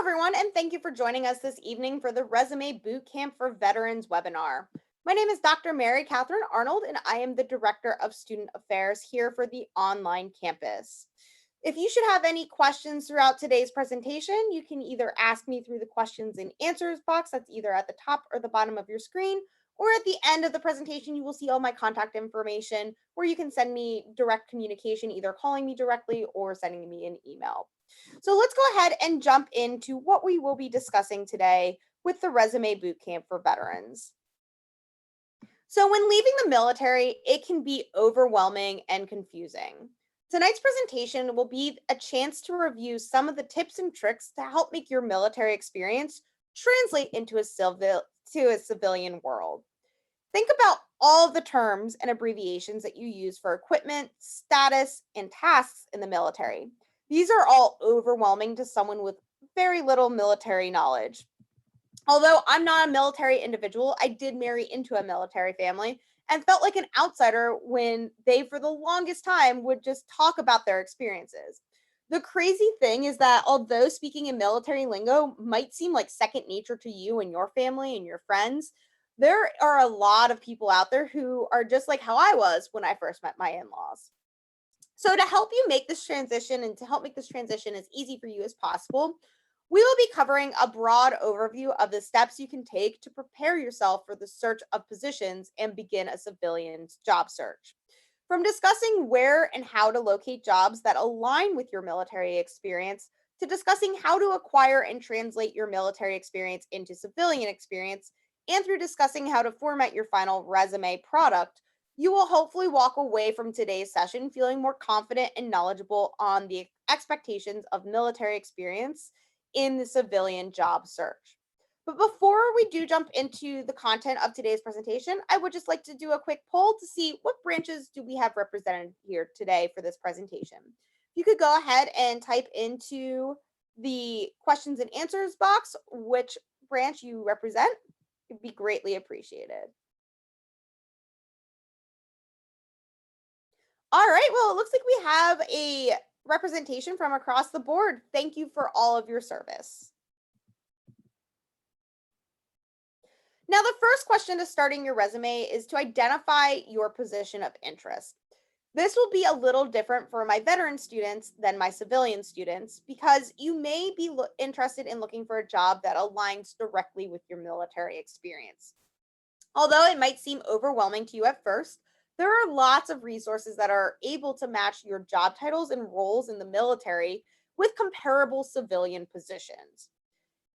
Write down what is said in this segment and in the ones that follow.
everyone, and thank you for joining us this evening for the Resume Bootcamp for Veterans webinar. My name is Dr. Mary Catherine Arnold, and I am the Director of Student Affairs here for the online campus. If you should have any questions throughout today's presentation, you can either ask me through the questions and answers box that's either at the top or the bottom of your screen, or at the end of the presentation, you will see all my contact information where you can send me direct communication, either calling me directly or sending me an email. So let's go ahead and jump into what we will be discussing today with the Resume Bootcamp for Veterans. So when leaving the military, it can be overwhelming and confusing. Tonight's presentation will be a chance to review some of the tips and tricks to help make your military experience translate into a civilian world. Think about all of the terms and abbreviations that you use for equipment, status, and tasks in the military. These are all overwhelming to someone with very little military knowledge. Although I'm not a military individual, I did marry into a military family and felt like an outsider when they, for the longest time, would just talk about their experiences. The crazy thing is that although speaking in military lingo might seem like second nature to you and your family and your friends, there are a lot of people out there who are just like how I was when I first met my in-laws. So to help you make this transition and to help make this transition as easy for you as possible, we will be covering a broad overview of the steps you can take to prepare yourself for the search of positions and begin a civilian job search. From discussing where and how to locate jobs that align with your military experience, to discussing how to acquire and translate your military experience into civilian experience, and through discussing how to format your final resume product, you will hopefully walk away from today's session feeling more confident and knowledgeable on the expectations of military experience in the civilian job search. But before we do jump into the content of today's presentation, I would just like to do a quick poll to see what branches do we have represented here today for this presentation. You could go ahead and type into the questions and answers box which branch you represent. It'd be greatly appreciated. All right, well, it looks like we have a representation from across the board. Thank you for all of your service. Now, the first question to starting your resume is to identify your position of interest. This will be a little different for my veteran students than my civilian students because you may be interested in looking for a job that aligns directly with your military experience. Although it might seem overwhelming to you at first, there are lots of resources that are able to match your job titles and roles in the military with comparable civilian positions.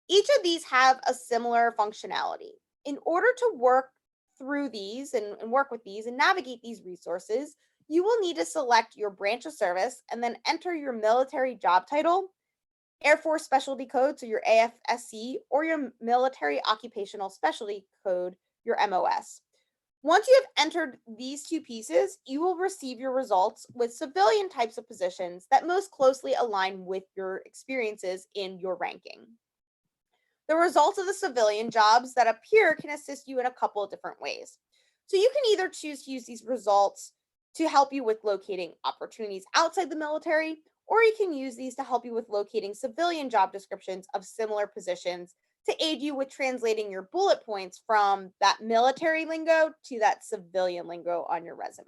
Each of these have a similar functionality. In order to work through these and work with these and navigate these resources, you will need to select your branch of service and then enter your military job title, Air Force Specialty Code, so your AFSC, or your Military Occupational Specialty Code, your MOS. Once you have entered these two pieces, you will receive your results with civilian types of positions that most closely align with your experiences in your ranking. The results of the civilian jobs that appear can assist you in a couple of different ways. So you can either choose to use these results to help you with locating opportunities outside the military, or you can use these to help you with locating civilian job descriptions of similar positions to aid you with translating your bullet points from that military lingo to that civilian lingo on your resume.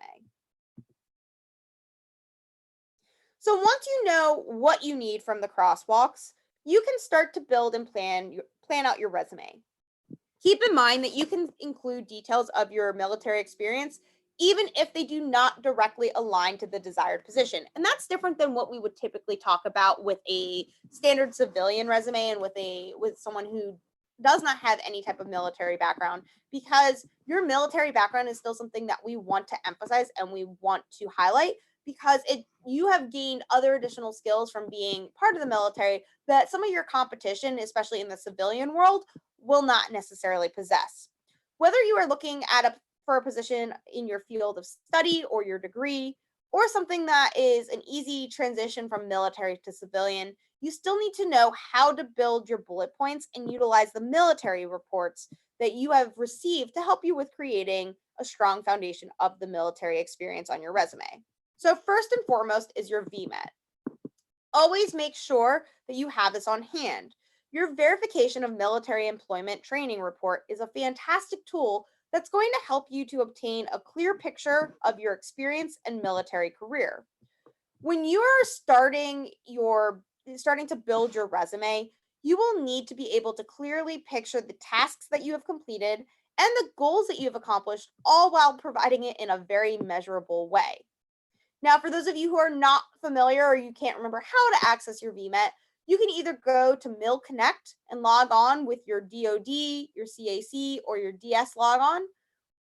So once you know what you need from the crosswalks, you can start to build and plan out your resume. Keep in mind that you can include details of your military experience even if they do not directly align to the desired position. And that's different than what we would typically talk about with a standard civilian resume and with someone who does not have any type of military background, because your military background is still something that we want to emphasize and we want to highlight because you have gained other additional skills from being part of the military that some of your competition, especially in the civilian world, will not necessarily possess. Whether you are looking for a position in your field of study or your degree, or something that is an easy transition from military to civilian, you still need to know how to build your bullet points and utilize the military reports that you have received to help you with creating a strong foundation of the military experience on your resume. So first and foremost is your VMET. Always make sure that you have this on hand. Your verification of military employment training report is a fantastic tool that's going to help you to obtain a clear picture of your experience and military career. When you are starting to build your resume, you will need to be able to clearly picture the tasks that you have completed and the goals that you have accomplished, all while providing it in a very measurable way. Now, for those of you who are not familiar or you can't remember how to access your VMET, you can either go to Mill Connect and log on with your DoD, your CAC, or your DS logon,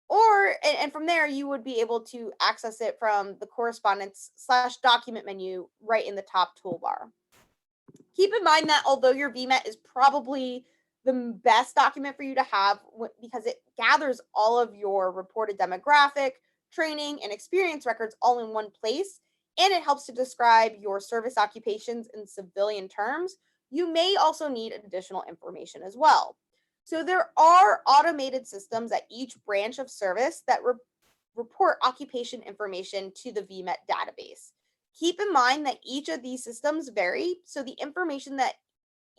and from there you would be able to access it from the correspondence/document menu right in the top toolbar. Keep in mind that although your VMET is probably the best document for you to have because it gathers all of your reported demographic, training, and experience records all in one place, and it helps to describe your service occupations in civilian terms, you may also need additional information as well. So there are automated systems at each branch of service that report occupation information to the VMET database. Keep in mind that each of these systems vary, so the information that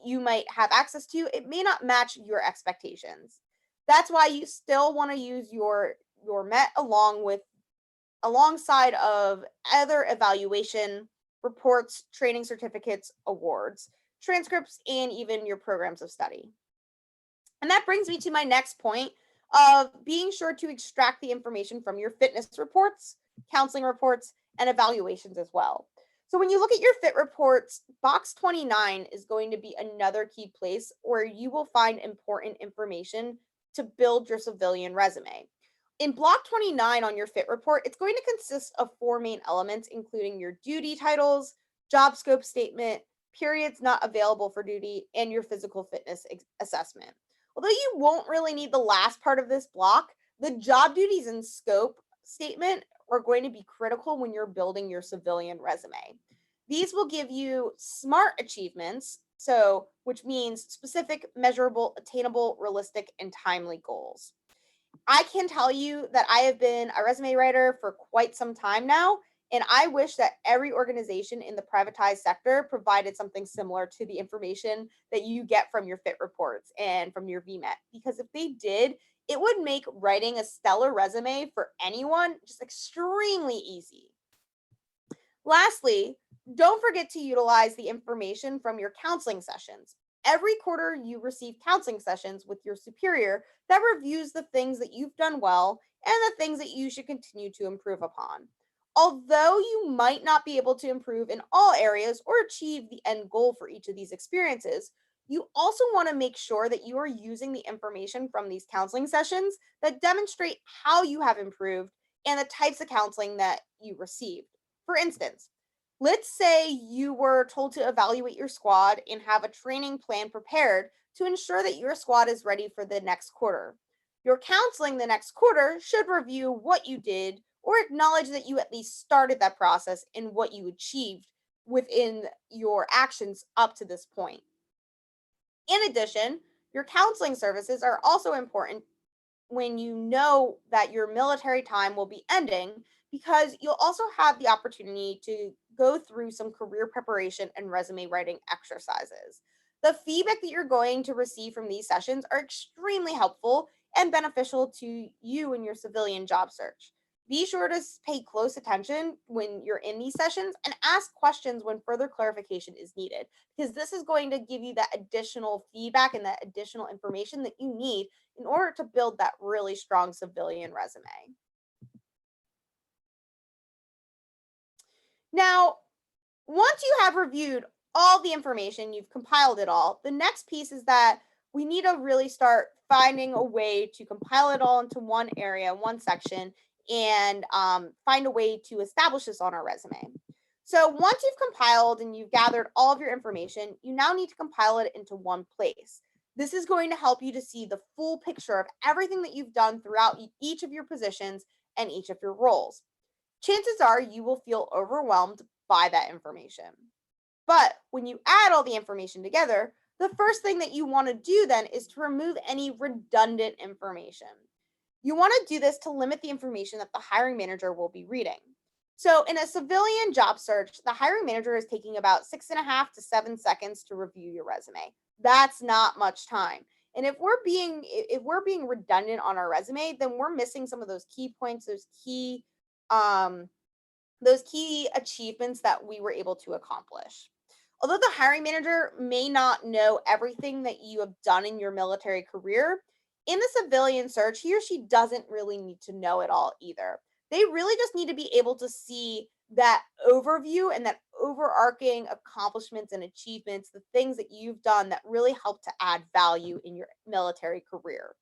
you might have access to, it may not match your expectations. That's why you still want to use your MET alongside of other evaluation reports, training certificates, awards, transcripts, and even your programs of study. And that brings me to my next point of being sure to extract the information from your fitness reports, counseling reports, and evaluations as well. So when you look at your fit reports, box 29 is going to be another key place where you will find important information to build your civilian resume. In block 29 on your fit report, it's going to consist of four main elements, including your duty titles, job scope statement, periods not available for duty, and your physical fitness assessment. Although you won't really need the last part of this block, the job duties and scope statement are going to be critical when you're building your civilian resume. These will give you SMART achievements, which means specific, measurable, attainable, realistic, and timely goals. I can tell you that I have been a resume writer for quite some time now, and I wish that every organization in the privatized sector provided something similar to the information that you get from your fit reports and from your VMET. Because if they did, it would make writing a stellar resume for anyone just extremely easy. Lastly, don't forget to utilize the information from your counseling sessions. Every quarter, you receive counseling sessions with your superior that reviews the things that you've done well and the things that you should continue to improve upon. Although you might not be able to improve in all areas or achieve the end goal for each of these experiences, you also want to make sure that you are using the information from these counseling sessions that demonstrate how you have improved and the types of counseling that you received. For instance, let's say you were told to evaluate your squad and have a training plan prepared to ensure that your squad is ready for the next quarter. Your counseling the next quarter should review what you did or acknowledge that you at least started that process and what you achieved within your actions up to this point. In addition, your counseling services are also important when you know that your military time will be ending because you'll also have the opportunity to go through some career preparation and resume writing exercises. The feedback that you're going to receive from these sessions are extremely helpful and beneficial to you in your civilian job search. Be sure to pay close attention when you're in these sessions and ask questions when further clarification is needed, because this is going to give you that additional feedback and that additional information that you need in order to build that really strong civilian resume. Now, once you have reviewed all the information, you've compiled it all, the next piece is that we need to really start finding a way to compile it all into one area, one section, and find a way to establish this on our resume. So once you've compiled and you've gathered all of your information, you now need to compile it into one place. This is going to help you to see the full picture of everything that you've done throughout each of your positions and each of your roles. Chances are you will feel overwhelmed by that information. But when you add all the information together, the first thing that you want to do then is to remove any redundant information. You want to do this to limit the information that the hiring manager will be reading. So, in a civilian job search, the hiring manager is taking about 6.5 to 7 seconds to review your resume. That's not much time. And if we're being redundant on our resume, then we're missing some of those key points, um, those key achievements that we were able to accomplish. Although the hiring manager may not know everything that you have done in your military career, in the civilian search, he or she doesn't really need to know it all either. They really just need to be able to see that overview and that overarching accomplishments and achievements, the things that you've done that really help to add value in your military career.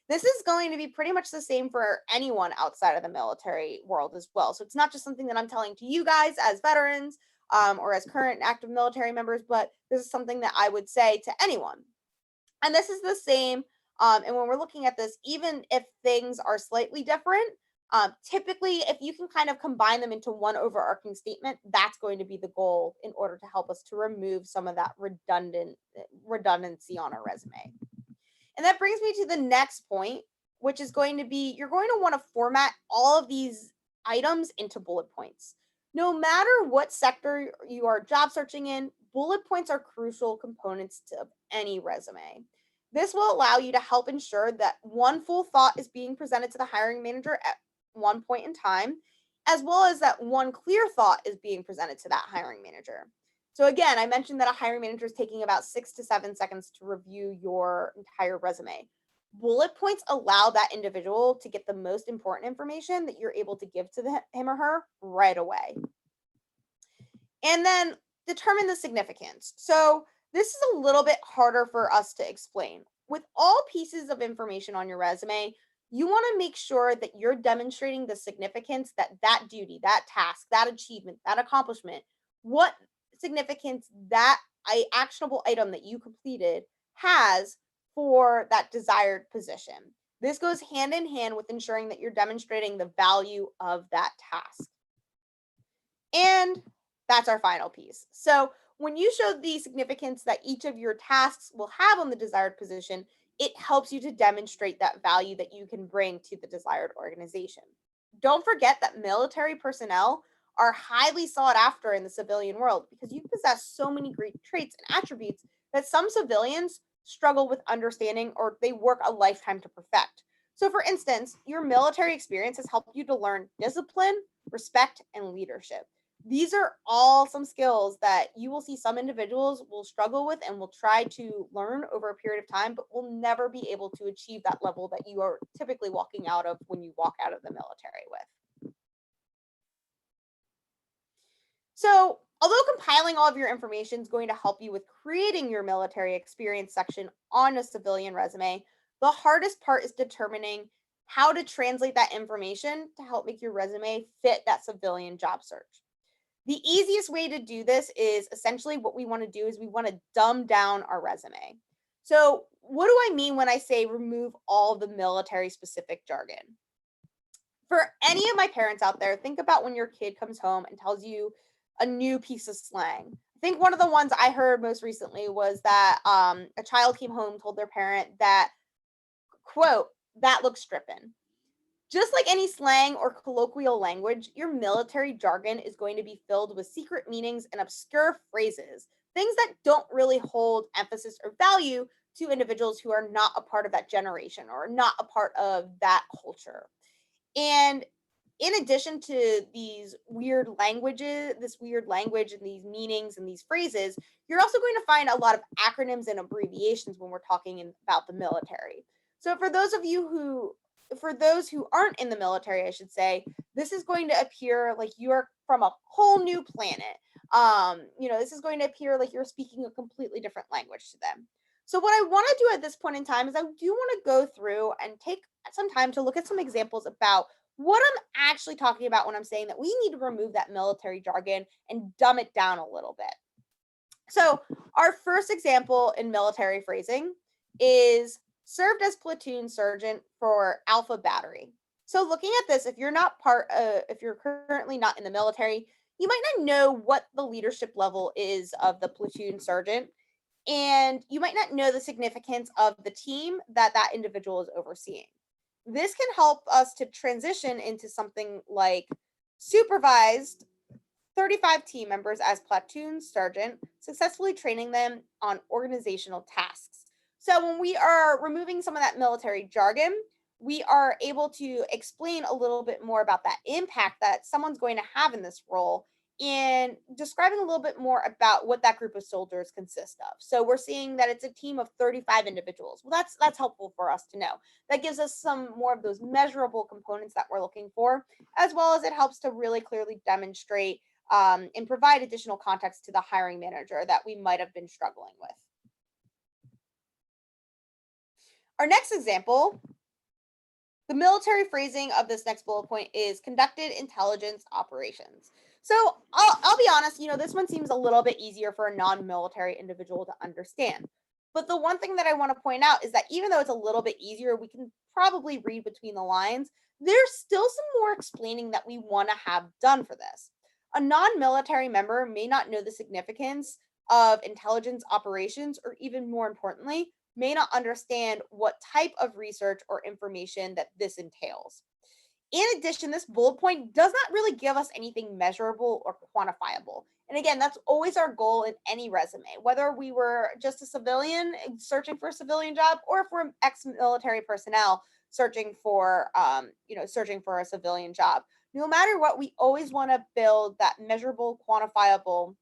This is going to be pretty much the same for anyone outside of the military world as well. So it's not just something that I'm telling to you guys as veterans or as current active military members, but this is something that I would say to anyone. And this is the same. And when we're looking at this, even if things are slightly different, typically, if you can kind of combine them into one overarching statement, that's going to be the goal in order to help us to remove some of that redundancy on our resume. And that brings me to the next point, which is going to be you're going to want to format all of these items into bullet points. No matter what sector you are job searching in, bullet points are crucial components of any resume. This will allow you to help ensure that one full thought is being presented to the hiring manager at one point in time, as well as that one clear thought is being presented to that hiring manager. So again, I mentioned that a hiring manager is taking about 6 to 7 seconds to review your entire resume. Bullet points allow that individual to get the most important information that you're able to give to him or her right away. And then determine the significance. So this is a little bit harder for us to explain. With all pieces of information on your resume, you want to make sure that you're demonstrating the significance that that duty, that task, that achievement, that accomplishment, what significance that actionable item that you completed has for that desired position. This goes hand in hand with ensuring that you're demonstrating the value of that task. And that's our final piece. So, when you show the significance that each of your tasks will have on the desired position, it helps you to demonstrate that value that you can bring to the desired organization. Don't forget that military personnel are highly sought after in the civilian world because you possess so many great traits and attributes that some civilians struggle with understanding or they work a lifetime to perfect. So, for instance, your military experience has helped you to learn discipline, respect, and leadership. These are all some skills that you will see some individuals will struggle with and will try to learn over a period of time, but will never be able to achieve that level that you are typically walking out of when you walk out of the military with. So, although compiling all of your information is going to help you with creating your military experience section on a civilian resume, the hardest part is determining how to translate that information to help make your resume fit that civilian job search. The easiest way to do this is essentially what we want to do is we want to dumb down our resume. So, what do I mean when I say remove all the military specific jargon? For any of my parents out there, think about when your kid comes home and tells you a new piece of slang. I think one of the ones I heard most recently was that a child came home, told their parent that, quote, that looks stripping. Just like any slang or colloquial language, your military jargon is going to be filled with secret meanings and obscure phrases, things that don't really hold emphasis or value to individuals who are not a part of that generation or not a part of that culture. And in addition to these weird languages, this weird language and these meanings and these phrases, you're also going to find a lot of acronyms and abbreviations when we're talking about the military. So for those who aren't in the military, I should say, this is going to appear like you're from a whole new planet. This is going to appear like you're speaking a completely different language to them. So what I want to do at this point in time is I do want to go through and take some time to look at some examples about what I'm actually talking about when I'm saying that we need to remove that military jargon and dumb it down a little bit. So, our first example in military phrasing is served as platoon sergeant for Alpha Battery. So, looking at this, if you're currently not in the military, you might not know what the leadership level is of the platoon sergeant, and you might not know the significance of the team that that individual is overseeing. This can help us to transition into something like supervised 35 team members as platoon sergeant, successfully training them on organizational tasks. So when we are removing some of that military jargon, we are able to explain a little bit more about that impact that someone's going to have in this role and describing a little bit more about what that group of soldiers consist of. So we're seeing that it's a team of 35 individuals. Well, that's helpful for us to know. That gives us some more of those measurable components that we're looking for, as well as it helps to really clearly demonstrate and provide additional context to the hiring manager that we might have been struggling with. Our next example, the military phrasing of this next bullet point is conducted intelligence operations. So I'll be honest, this one seems a little bit easier for a non-military individual to understand. But the one thing that I want to point out is that even though it's a little bit easier, we can probably read between the lines. There's still some more explaining that we want to have done for this. A non-military member may not know the significance of intelligence operations, or even more importantly, may not understand what type of research or information that this entails. In addition, this bullet point does not really give us anything measurable or quantifiable. And again, that's always our goal in any resume, whether we were just a civilian searching for a civilian job, or if we're ex-military personnel searching for, searching for a civilian job. No matter what, we always want to build that measurable, quantifiable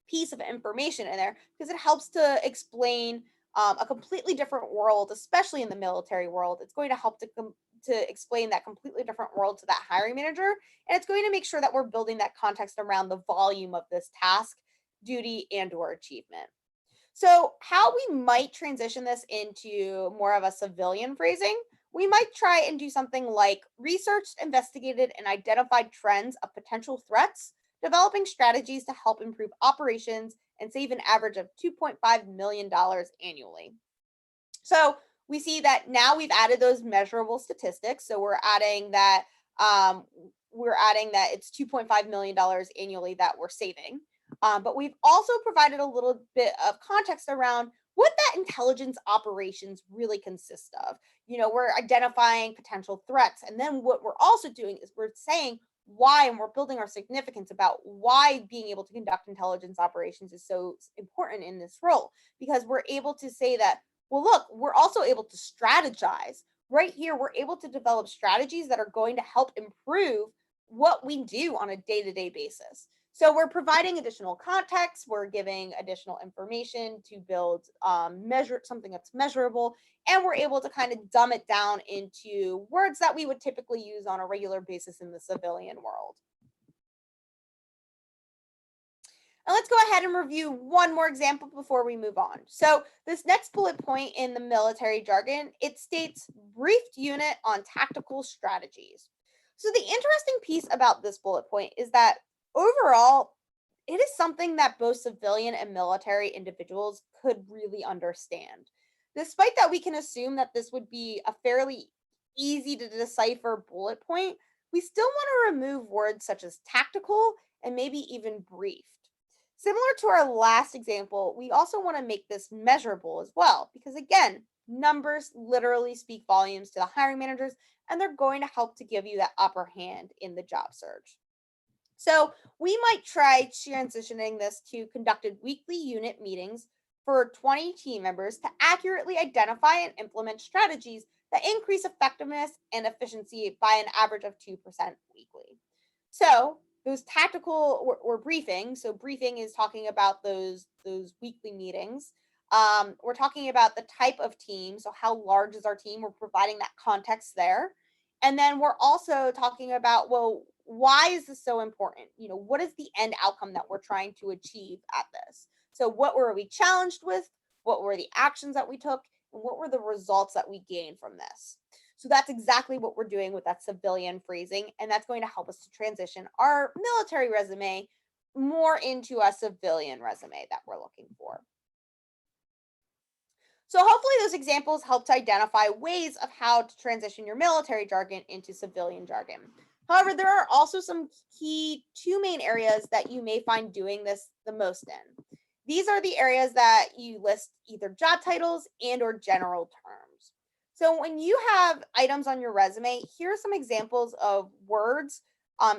piece of information in there because it helps to explain a completely different world, especially in the military world. It's going to help to explain that completely different world to that hiring manager, and it's going to make sure that we're building that context around the volume of this task, duty, and or achievement. So how we might transition this into more of a civilian phrasing, we might try and do something like researched, investigated, and identified trends of potential threats, developing strategies to help improve operations and save an average of $2.5 million annually. So we see that now we've added those measurable statistics. So um, we're adding that it's $2.5 million annually that we're saving. But we've also provided a little bit of context around what that intelligence operations really consist of. We're identifying potential threats. And then what we're also doing is we're saying why, and we're building our significance about why being able to conduct intelligence operations is so important in this role, because we're able to say that, well, look, we're also able to strategize. Right here, we're able to develop strategies that are going to help improve what we do on a day-to-day basis. So we're providing additional context, we're giving additional information to build measure something that's measurable, and we're able to kind of dumb it down into words that we would typically use on a regular basis in the civilian world. And let's go ahead and review one more example before we move on. So this next bullet point in the military jargon, it states briefed unit on tactical strategies. So the interesting piece about this bullet point is that overall, it is something that both civilian and military individuals could really understand. Despite that, we can assume that this would be a fairly easy to decipher bullet point, we still want to remove words such as tactical and maybe even briefed. Similar to our last example, we also want to make this measurable as well, because again, numbers literally speak volumes to the hiring managers, and they're going to help to give you that upper hand in the job search. So we might try transitioning this to conducted weekly unit meetings for 20 team members to accurately identify and implement strategies that increase effectiveness and efficiency by an average of 2% weekly. So those tactical or briefing. So briefing is talking about those weekly meetings. We're talking about the type of team. So how large is our team? We're providing that context there. And then we're also talking about, well, why is this so important? What is the end outcome that we're trying to achieve at this? So what were we challenged with? What were the actions that we took? And what were the results that we gained from this? So that's exactly what we're doing with that civilian phrasing. And that's going to help us to transition our military resume more into a civilian resume that we're looking for. So hopefully those examples help to identify ways of how to transition your military jargon into civilian jargon. However, there are also some key two main areas that you may find doing this the most in. These are the areas that you list either job titles and or general terms. So when you have items on your resume, here are some examples of words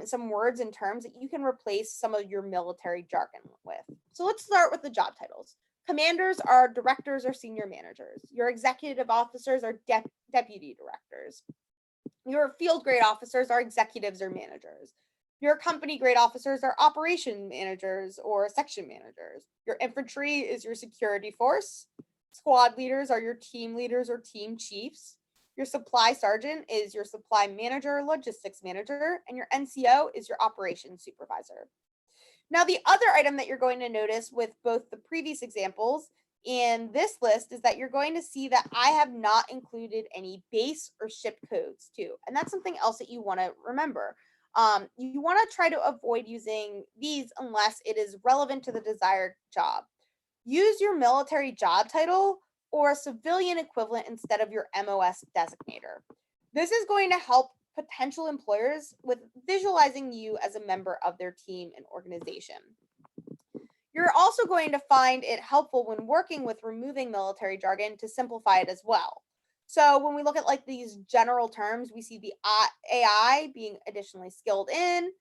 some words and terms that you can replace some of your military jargon with. So let's start with the job titles. Commanders are directors or senior managers. Your executive officers are deputy directors. Your field grade officers are executives or managers. Your company grade officers are operation managers or section managers. Your infantry is your security force. Squad leaders are your team leaders or team chiefs. Your supply sergeant is your supply manager or logistics manager. And your NCO is your operations supervisor. Now, the other item that you're going to notice with both the previous examples and this list is that you're going to see that I have not included any base or ship codes too. And that's something else that you want to remember. You want to try to avoid using these unless it is relevant to the desired job. Use your military job title or a civilian equivalent instead of your MOS designator. This is going to help potential employers with visualizing you as a member of their team and organization. You're also going to find it helpful when working with removing military jargon to simplify it as well. So when we look at like these general terms, we see the AI being additionally skilled in,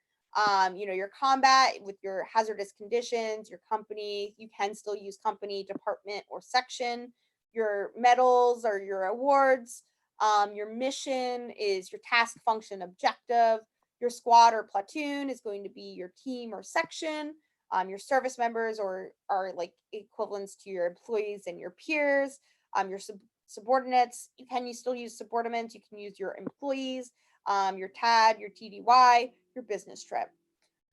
your combat with your hazardous conditions, your company, you can still use company, department, or section, your medals or your awards, your mission is your task, function, objective, your squad or platoon is going to be your team or section, your service members or are like equivalents to your employees and your peers, your subordinates. You still use subordinates. You can use your employees, your TAD, your TDY, your business trip.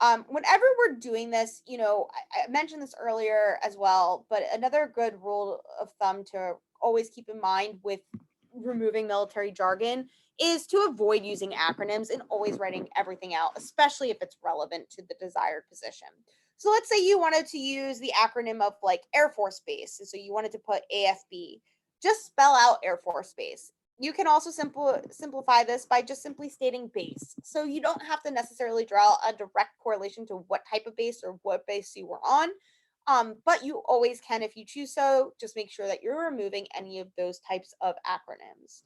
Whenever we're doing this, I mentioned this earlier as well, but another good rule of thumb to always keep in mind with removing military jargon is to avoid using acronyms and always writing everything out, especially if it's relevant to the desired position. So let's say you wanted to use the acronym of like Air Force Base. So you wanted to put AFB. Just spell out Air Force Base. You can also simplify this by just simply stating base. So you don't have to necessarily draw a direct correlation to what type of base or what base you were on. But you always can, if you choose so, just make sure that you're removing any of those types of acronyms,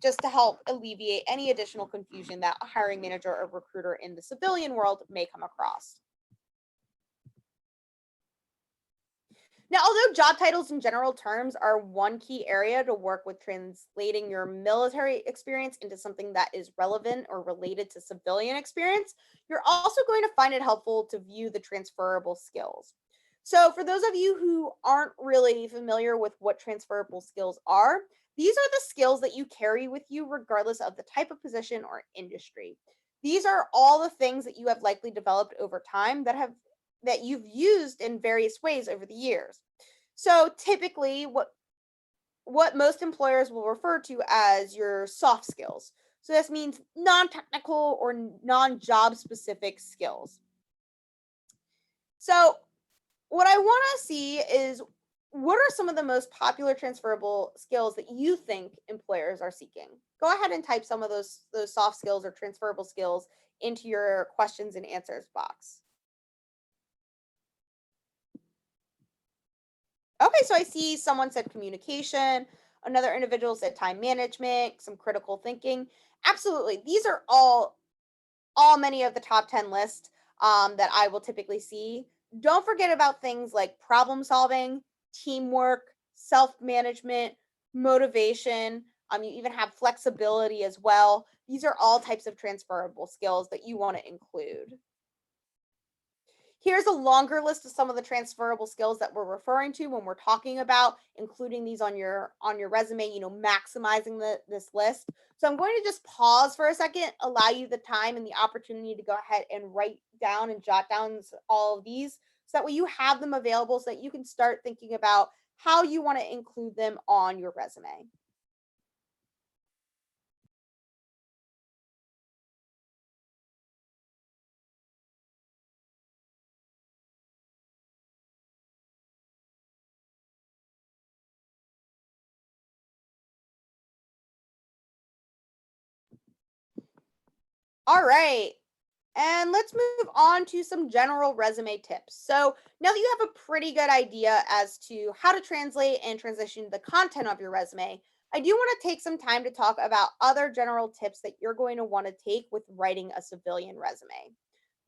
just to help alleviate any additional confusion that a hiring manager or recruiter in the civilian world may come across. Now, although job titles and general terms are one key area to work with translating your military experience into something that is relevant or related to civilian experience, you're also going to find it helpful to view the transferable skills. So, for those of you who aren't really familiar with what transferable skills are, these are the skills that you carry with you regardless of the type of position or industry. These are all the things that you have likely developed over time that you've used in various ways over the years. So typically what most employers will refer to as your soft skills. So this means non-technical or non-job specific skills. So what I want to see is what are some of the most popular transferable skills that you think employers are seeking? Go ahead and type some of those soft skills or transferable skills into your questions and answers box. Okay, so I see someone said communication, another individual said time management, some critical thinking. Absolutely. These are all many of the top 10 lists that I will typically see. Don't forget about things like problem solving, teamwork, self-management, motivation. You even have flexibility as well. These are all types of transferable skills that you want to include. Here's a longer list of some of the transferable skills that we're referring to when we're talking about including these on your resume, maximizing this list. So I'm going to just pause for a second, allow you the time and the opportunity to go ahead and write down and jot down all of these so that way you have them available so that you can start thinking about how you want to include them on your resume. All right. And let's move on to some general resume tips. So now that you have a pretty good idea as to how to translate and transition the content of your resume, I do want to take some time to talk about other general tips that you're going to want to take with writing a civilian resume.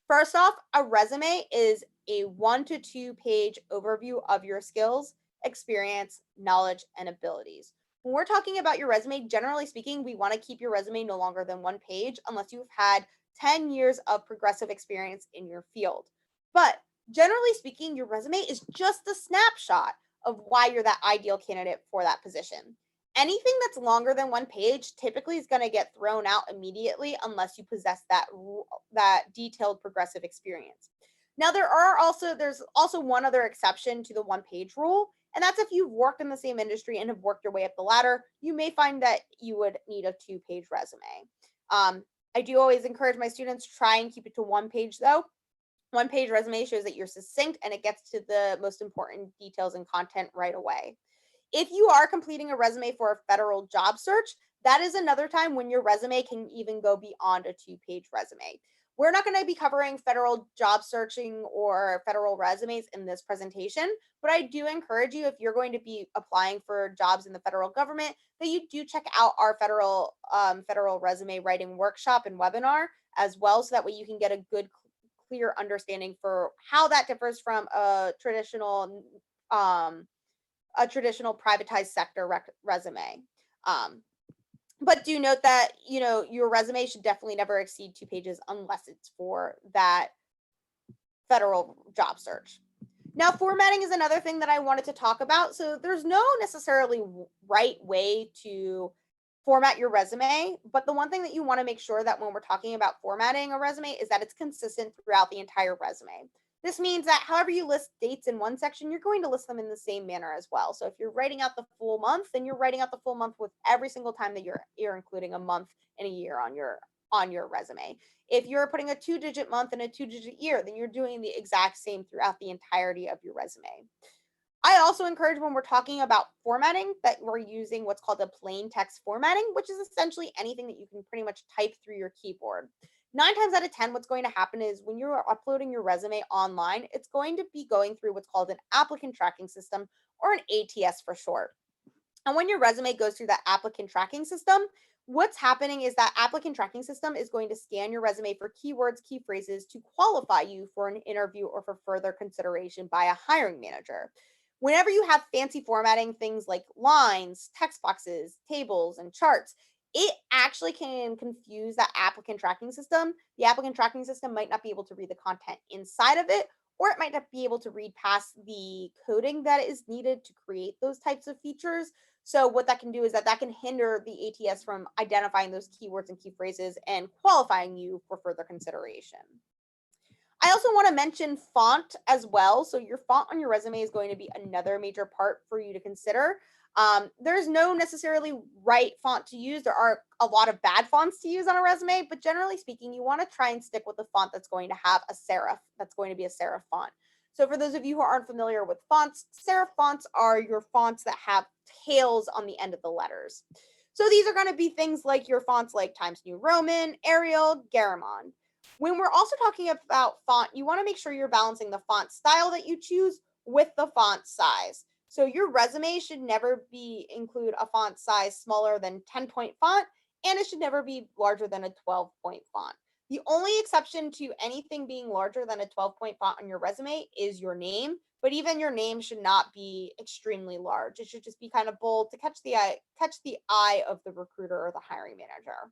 First off, a resume is a 1 to 2 page overview of your skills, experience, knowledge, and abilities. When we're talking about your resume, generally speaking, we want to keep your resume no longer than 1 page unless you've had 10 years of progressive experience in your field. But generally speaking, your resume is just a snapshot of why you're that ideal candidate for that position. Anything that's longer than 1 page typically is going to get thrown out immediately unless you possess that detailed progressive experience. Now there's also one other exception to the 1 page rule, and that's if you've worked in the same industry and have worked your way up the ladder, you may find that you would need a 2 page resume. I do always encourage my students to try and keep it to 1 page though. 1 page resume shows that you're succinct and it gets to the most important details and content right away. If you are completing a resume for a federal job search, that is another time when your resume can even go beyond a 2 page resume. We're not going to be covering federal job searching or federal resumes in this presentation, but I do encourage you, if you're going to be applying for jobs in the federal government, that you do check out our federal resume writing workshop and webinar as well, so that way you can get a good, clear understanding for how that differs from um, a traditional privatized sector resume. Um, but do note that your resume should definitely never exceed 2 pages unless it's for that federal job search. Now, formatting is another thing that I wanted to talk about. So there's no necessarily right way to format your resume, but the one thing that you want to make sure that when we're talking about formatting a resume is that it's consistent throughout the entire resume. This means that however you list dates in one section, you're going to list them in the same manner as well. So if you're writing out the full month, then you're writing out the full month with every single time that you're including a month and a year on your resume. If you're putting a 2-digit month and a 2-digit year, then you're doing the exact same throughout the entirety of your resume. I also encourage, when we're talking about formatting, that we're using what's called a plain text formatting, which is essentially anything that you can pretty much type through your keyboard. 9 times out of 10, what's going to happen is when you're uploading your resume online, it's going to be going through what's called an applicant tracking system, or an ATS for short. And when your resume goes through that applicant tracking system, what's happening is that applicant tracking system is going to scan your resume for keywords, key phrases to qualify you for an interview or for further consideration by a hiring manager. Whenever you have fancy formatting, things like lines, text boxes, tables, and charts, it actually can confuse that applicant tracking system. The applicant tracking system might not be able to read the content inside of it, or it might not be able to read past the coding that is needed to create those types of features. So what that can do is that can hinder the ATS from identifying those keywords and key phrases and qualifying you for further consideration. I also want to mention font as well. So your font on your resume is going to be another major part for you to consider. There's no necessarily right font to use. There are a lot of bad fonts to use on a resume, but generally speaking, you want to try and stick with a font that's going to have a serif, that's going to be a serif font. So for those of you who aren't familiar with fonts, serif fonts are your fonts that have tails on the end of the letters. So these are going to be things like your fonts like Times New Roman, Arial, Garamond. When we're also talking about font, you want to make sure you're balancing the font style that you choose with the font size. So your resume should never include a font size smaller than 10-point font, and it should never be larger than a 12-point font. The only exception to anything being larger than a 12-point font on your resume is your name, but even your name should not be extremely large. It should just be kind of bold to catch the eye of the recruiter or the hiring manager.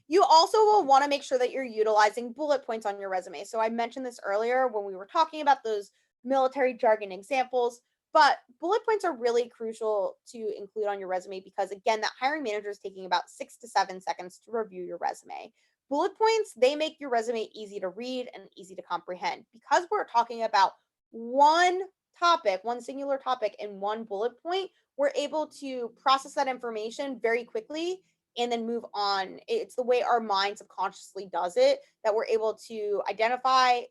You also will want to make sure that you're utilizing bullet points on your resume. So I mentioned this earlier when we were talking about those military jargon examples, but bullet points are really crucial to include on your resume because, again, that hiring manager is taking about 6 to 7 seconds to review your resume. Bullet points, they make your resume easy to read and easy to comprehend. Because we're talking about one topic, one singular topic in one bullet point, we're able to process that information very quickly and then move on. It's the way our mind subconsciously does it, that we're able to identify,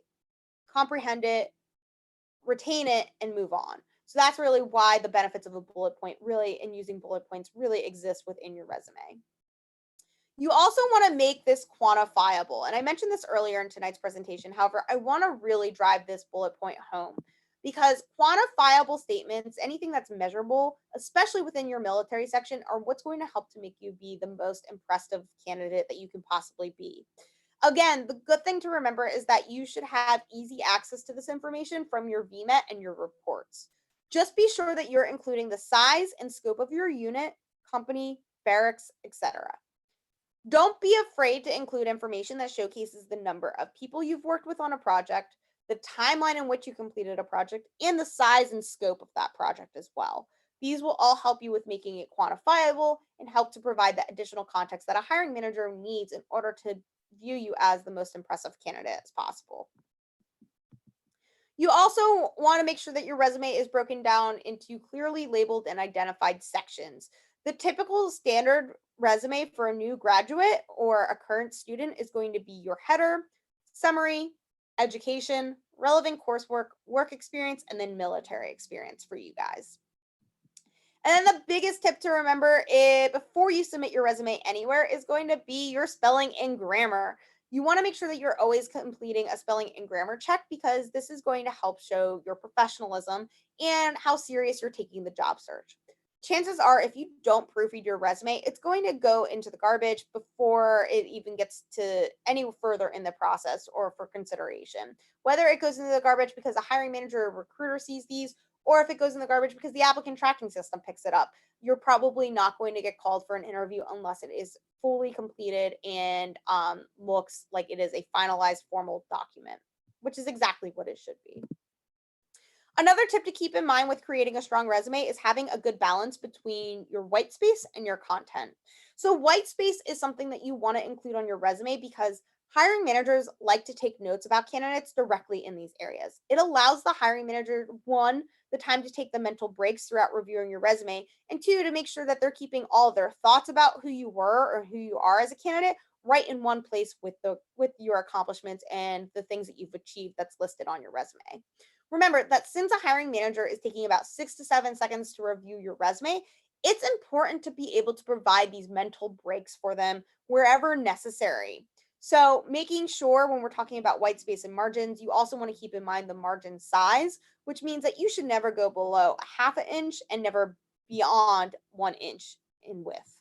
comprehend it, retain it, and move on. So that's really why the benefits of a bullet point really, and using bullet points, really exist within your resume. You also want to make this quantifiable. And I mentioned this earlier in tonight's presentation. However, I want to really drive this bullet point home. because quantifiable statements, anything that's measurable, especially within your military section, are what's going to help to make you be the most impressive candidate that you can possibly be. Again, the good thing to remember is that you should have easy access to this information from your VMET and your reports. Just be sure that you're including the size and scope of your unit, company, barracks, etc. Don't be afraid to include information that showcases the number of people you've worked with on a project, the timeline in which you completed a project, and the size and scope of that project as well. These will all help you with making it quantifiable and help to provide the additional context that a hiring manager needs in order to view you as the most impressive candidate as possible. You also want to make sure that your resume is broken down into clearly labeled and identified sections. The typical standard resume for a new graduate or a current student is going to be your header, summary, education, relevant coursework, work experience, and then military experience for you guys. And then the biggest tip to remember before you submit your resume anywhere is going to be your spelling and grammar. You want to make sure that you're always completing a spelling and grammar check because this is going to help show your professionalism and how serious you're taking the job search. Chances are, if you don't proofread your resume, it's going to go into the garbage before it even gets to any further in the process or for consideration. Whether it goes into the garbage because a hiring manager or recruiter sees these, or if it goes in the garbage because the applicant tracking system picks it up, you're probably not going to get called for an interview unless it is fully completed and looks like it is a finalized formal document, which is exactly what it should be. Another tip to keep in mind with creating a strong resume is having a good balance between your white space and your content. So, white space is something that you want to include on your resume because hiring managers like to take notes about candidates directly in these areas. It allows the hiring manager, one, the time to take the mental breaks throughout reviewing your resume, and two, to make sure that they're keeping all of their thoughts about who you were or who you are as a candidate right in one place with your accomplishments and the things that you've achieved that's listed on your resume. Remember that since a hiring manager is taking about 6 to 7 seconds to review your resume, it's important to be able to provide these mental breaks for them wherever necessary. So, making sure when we're talking about white space and margins, you also want to keep in mind the margin size, which means that you should never go below a half an inch and never beyond 1 inch in width.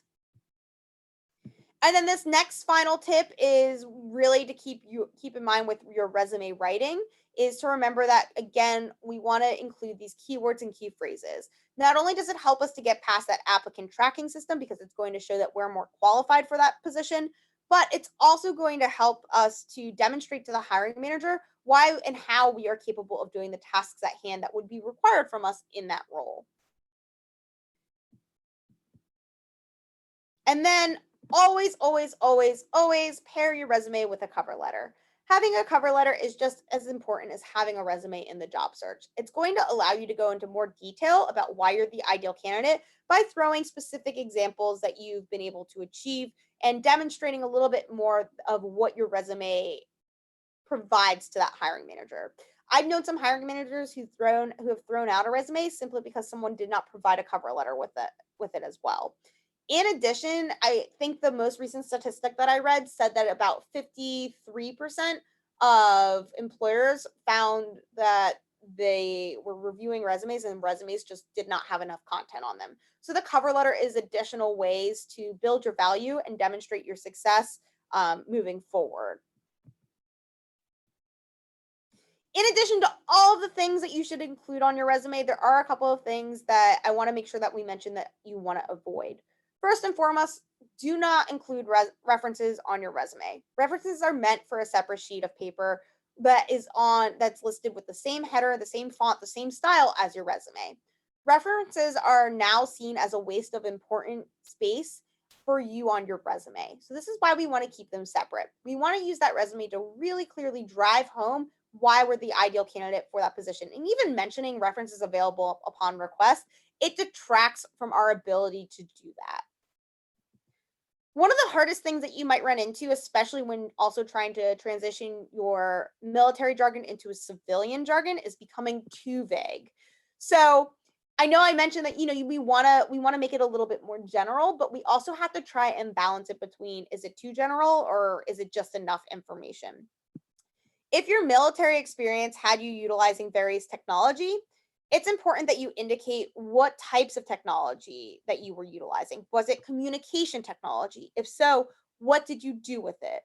And then this next final tip is really to keep in mind with your resume writing is to remember that again, we want to include these keywords and key phrases. Not only does it help us to get past that applicant tracking system because it's going to show that we're more qualified for that position, but it's also going to help us to demonstrate to the hiring manager why and how we are capable of doing the tasks at hand that would be required from us in that role. And then always, always, always, always pair your resume with a cover letter. Having a cover letter is just as important as having a resume in the job search. It's going to allow you to go into more detail about why you're the ideal candidate by throwing specific examples that you've been able to achieve and demonstrating a little bit more of what your resume provides to that hiring manager. I've known some hiring managers who have thrown out a resume simply because someone did not provide a cover letter with it as well. In addition, I think the most recent statistic that I read said that about 53% of employers found that they were reviewing resumes and resumes just did not have enough content on them. So the cover letter is additional ways to build your value and demonstrate your success moving forward. In addition to all of the things that you should include on your resume, there are a couple of things that I want to make sure that we mention that you want to avoid. First and foremost, do not include references on your resume. References are meant for a separate sheet of paper that's listed with the same header, the same font, the same style as your resume. References are now seen as a waste of important space for you on your resume. So this is why we want to keep them separate. We want to use that resume to really clearly drive home why we're the ideal candidate for that position. And even mentioning references available upon request, it detracts from our ability to do that. One of the hardest things that you might run into, especially when also trying to transition your military jargon into a civilian jargon, is becoming too vague. So I know I mentioned that we wanna make it a little bit more general, but we also have to try and balance it between is it too general or is it just enough information? If your military experience had you utilizing various technology, it's important that you indicate what types of technology that you were utilizing. Was it communication technology? If so, what did you do with it?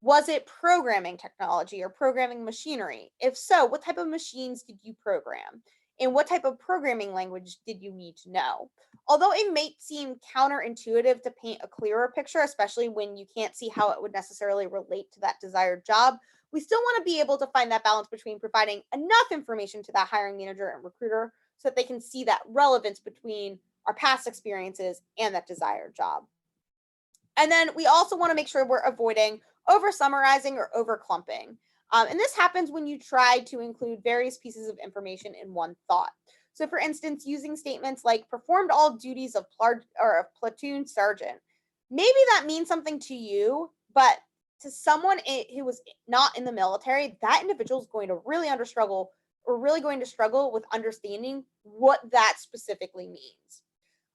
Was it programming technology or programming machinery? If so, what type of machines did you program? And what type of programming language did you need to know? Although it may seem counterintuitive to paint a clearer picture, especially when you can't see how it would necessarily relate to that desired job, we still want to be able to find that balance between providing enough information to that hiring manager and recruiter so that they can see that relevance between our past experiences and that desired job. And then we also want to make sure we're avoiding over summarizing or over clumping. And this happens when you try to include various pieces of information in one thought. So, for instance, using statements like performed all duties of or a platoon sergeant. Maybe that means something to you, but to someone who was not in the military, that individual is going to really really going to struggle with understanding what that specifically means.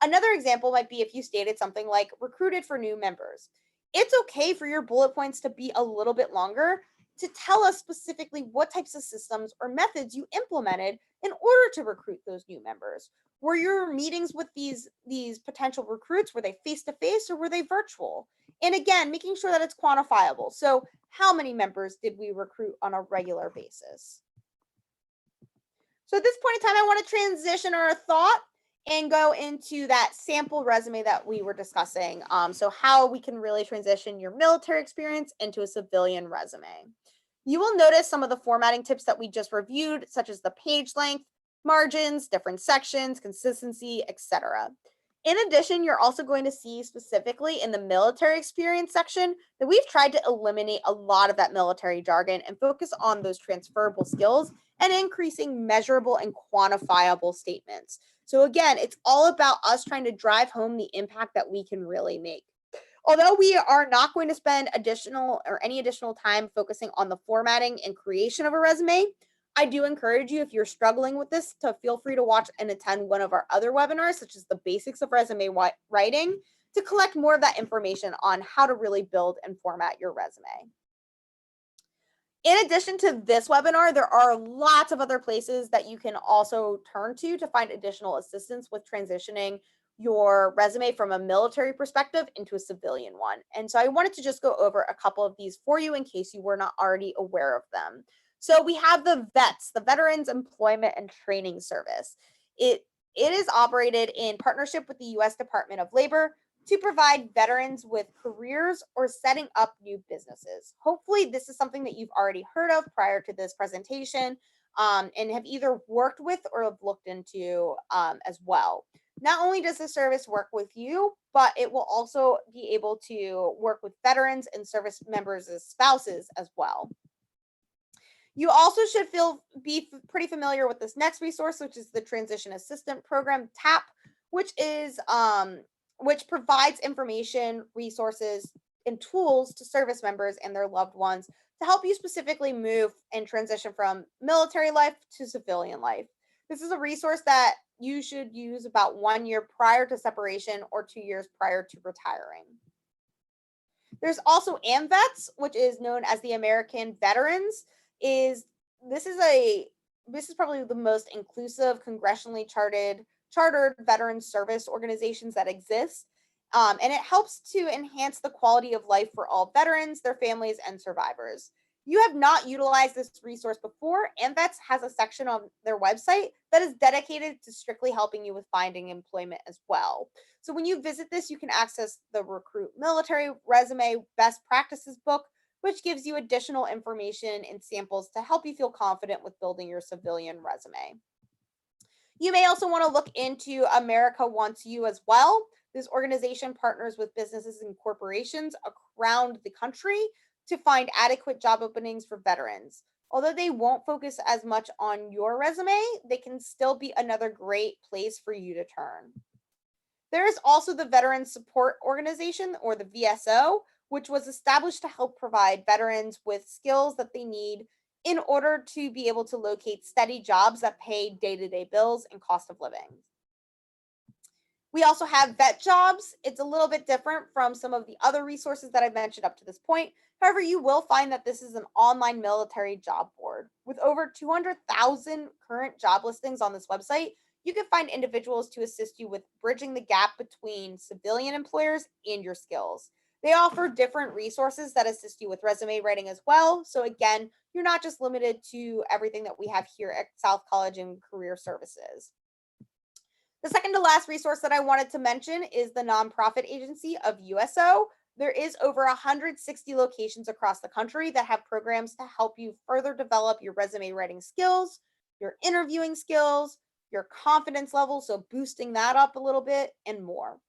Another example might be if you stated something like recruited for new members. It's okay for your bullet points to be a little bit longer to tell us specifically what types of systems or methods you implemented in order to recruit those new members. Were your meetings with these potential recruits, were they face to face or were they virtual? And again, making sure that it's quantifiable. So, how many members did we recruit on a regular basis? So at this point in time, I want to transition our thought and go into that sample resume that we were discussing. So how we can really transition your military experience into a civilian resume. You will notice some of the formatting tips that we just reviewed, such as the page length, margins, different sections, consistency, etc. In addition, you're also going to see specifically in the military experience section that we've tried to eliminate a lot of that military jargon and focus on those transferable skills and increasing measurable and quantifiable statements. So again, it's all about us trying to drive home the impact that we can really make. Although we are not going to spend any additional time focusing on the formatting and creation of a resume, I do encourage you, if you're struggling with this, to feel free to watch and attend one of our other webinars, such as the basics of resume writing, to collect more of that information on how to really build and format your resume. In addition to this webinar, there are lots of other places that you can also turn to find additional assistance with transitioning your resume from a military perspective into a civilian one. And so I wanted to just go over a couple of these for you in case you were not already aware of them. So we have the VETS, the Veterans Employment and Training Service. It is operated in partnership with the U.S. Department of Labor to provide veterans with careers or setting up new businesses. Hopefully, this is something that you've already heard of prior to this presentation and have either worked with or have looked into as well. Not only does the service work with you, but it will also be able to work with veterans and service members as spouses as well. You also should be pretty familiar with this next resource, which is the Transition Assistant Program, TAP, which provides information, resources, and tools to service members and their loved ones to help you specifically move and transition from military life to civilian life. This is a resource that you should use about 1 year prior to separation or 2 years prior to retiring. There's also AMVETS, which is known as the American Veterans. This is probably the most inclusive congressionally chartered veteran service organizations that exist. And it helps to enhance the quality of life for all veterans, their families, and survivors. You have not utilized this resource before, AMVETS has a section on their website that is dedicated to strictly helping you with finding employment as well. So when you visit this, you can access the Recruit Military Resume Best Practices book, which gives you additional information and samples to help you feel confident with building your civilian resume. You may also want to look into America Wants You as well. This organization partners with businesses and corporations around the country to find adequate job openings for veterans. Although they won't focus as much on your resume, they can still be another great place for you to turn. There is also the Veterans Support Organization, or the VSO, which was established to help provide veterans with skills that they need in order to be able to locate steady jobs that pay day-to-day bills and cost of living. We also have vet jobs. It's a little bit different from some of the other resources that I've mentioned up to this point. However, you will find that this is an online military job board. With over 200,000 current job listings on this website, you can find individuals to assist you with bridging the gap between civilian employers and your skills. They offer different resources that assist you with resume writing as well. So, again, you're not just limited to everything that we have here at South College and Career Services. The second to last resource that I wanted to mention is the nonprofit agency of USO. There is over 160 locations across the country that have programs to help you further develop your resume writing skills, your interviewing skills, your confidence level, so boosting that up a little bit, and more.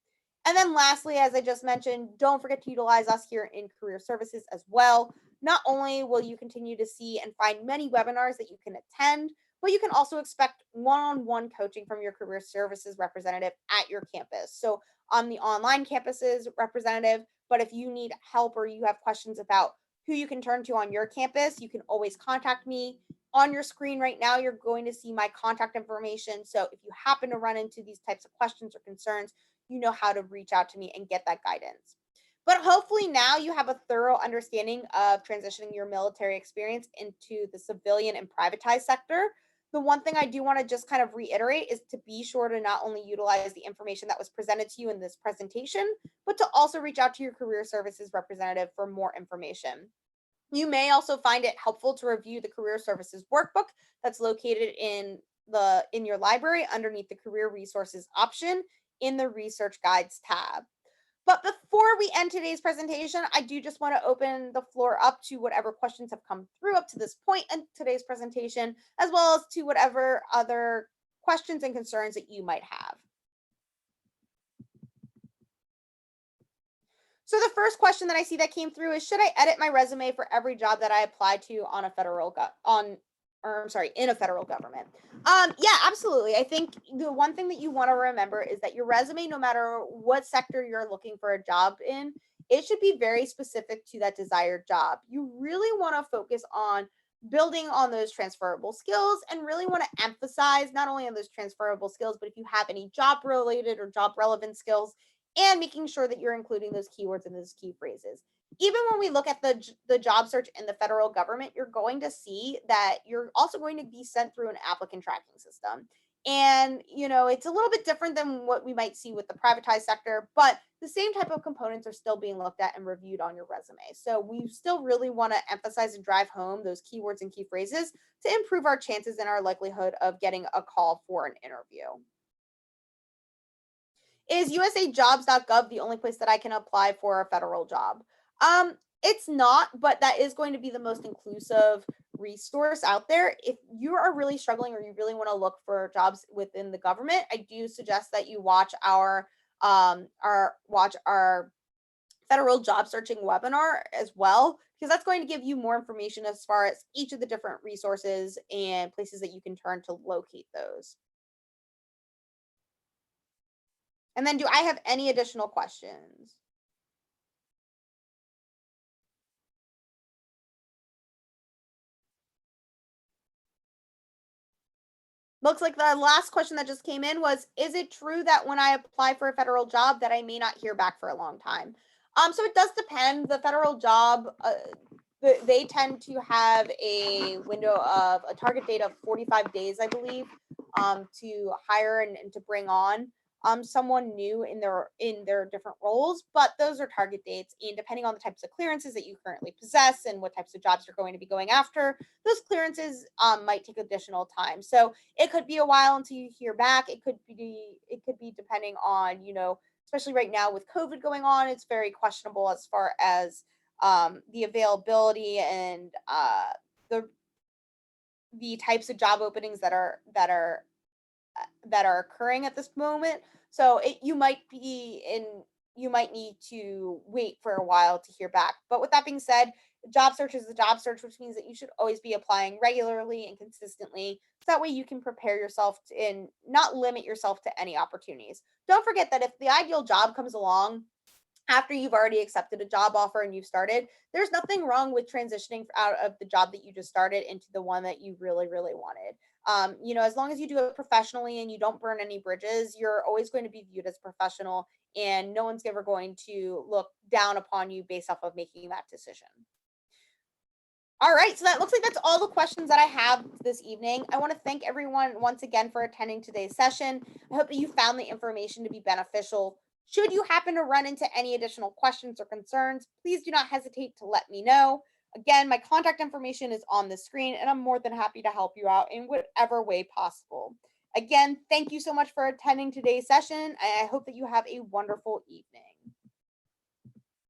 And then lastly, as I just mentioned, don't forget to utilize us here in career services as well. Not only will you continue to see and find many webinars that you can attend, but you can also expect one-on-one coaching from your career services representative at your campus. So on the online campuses representative, but if you need help or you have questions about who you can turn to on your campus, you can always contact me. On your screen right now, you're going to see my contact information. So if you happen to run into these types of questions or concerns, you know how to reach out to me and get that guidance. But hopefully now you have a thorough understanding of transitioning your military experience into the civilian and privatized sector. The one thing I do want to just kind of reiterate is to be sure to not only utilize the information that was presented to you in this presentation, but to also reach out to your career services representative for more information. You may also find it helpful to review the career services workbook that's located in your library underneath the career resources option in the research guides tab. But before we end today's presentation, I do just want to open the floor up to whatever questions have come through up to this point in today's presentation, as well as to whatever other questions and concerns that you might have. So the first question that I see that came through is, should I edit my resume for every job that I apply to on a federal in a federal government? Yeah, absolutely. I think the one thing that you want to remember is that your resume, no matter what sector you're looking for a job in, it should be very specific to that desired job. You really want to focus on building on those transferable skills and really want to emphasize not only on those transferable skills, but if you have any job related or job relevant skills, and making sure that you're including those keywords and those key phrases. Even when we look at the job search in the federal government, you're going to see that you're also going to be sent through an applicant tracking system. And, it's a little bit different than what we might see with the privatized sector, but the same type of components are still being looked at and reviewed on your resume. So we still really want to emphasize and drive home those keywords and key phrases to improve our chances and our likelihood of getting a call for an interview. Is usajobs.gov the only place that I can apply for a federal job? It's not, but that is going to be the most inclusive resource out there. If you are really struggling or you really want to look for jobs within the government, I do suggest that you watch our federal job searching webinar as well, because that's going to give you more information as far as each of the different resources and places that you can turn to locate those. And then do I have any additional questions? Looks like the last question that just came in was, is it true that when I apply for a federal job that I may not hear back for a long time? So it does depend. The federal job, they tend to have a window of a target date of 45 days, I believe, to hire and to bring on someone new in their different roles. But those are target dates, and depending on the types of clearances that you currently possess and what types of jobs you're going to be going after, those clearances might take additional time. So it could be a while until you hear back. It could be depending on, especially right now with COVID going on, it's very questionable as far as the availability and the types of job openings that are occurring at this moment. So you might need to wait for a while to hear back. But with that being said, the job search is a job search, which means that you should always be applying regularly and consistently. So that way you can prepare yourself and not limit yourself to any opportunities. Don't forget that if the ideal job comes along after you've already accepted a job offer and you've started, there's nothing wrong with transitioning out of the job that you just started into the one that you really, really wanted. As long as you do it professionally and you don't burn any bridges, you're always going to be viewed as professional, and no one's ever going to look down upon you based off of making that decision. All right, so that looks like that's all the questions that I have this evening. I want to thank everyone once again for attending today's session. I hope that you found the information to be beneficial. Should you happen to run into any additional questions or concerns, please do not hesitate to let me know. Again, my contact information is on the screen, and I'm more than happy to help you out in whatever way possible. Again, thank you so much for attending today's session, and I hope that you have a wonderful evening.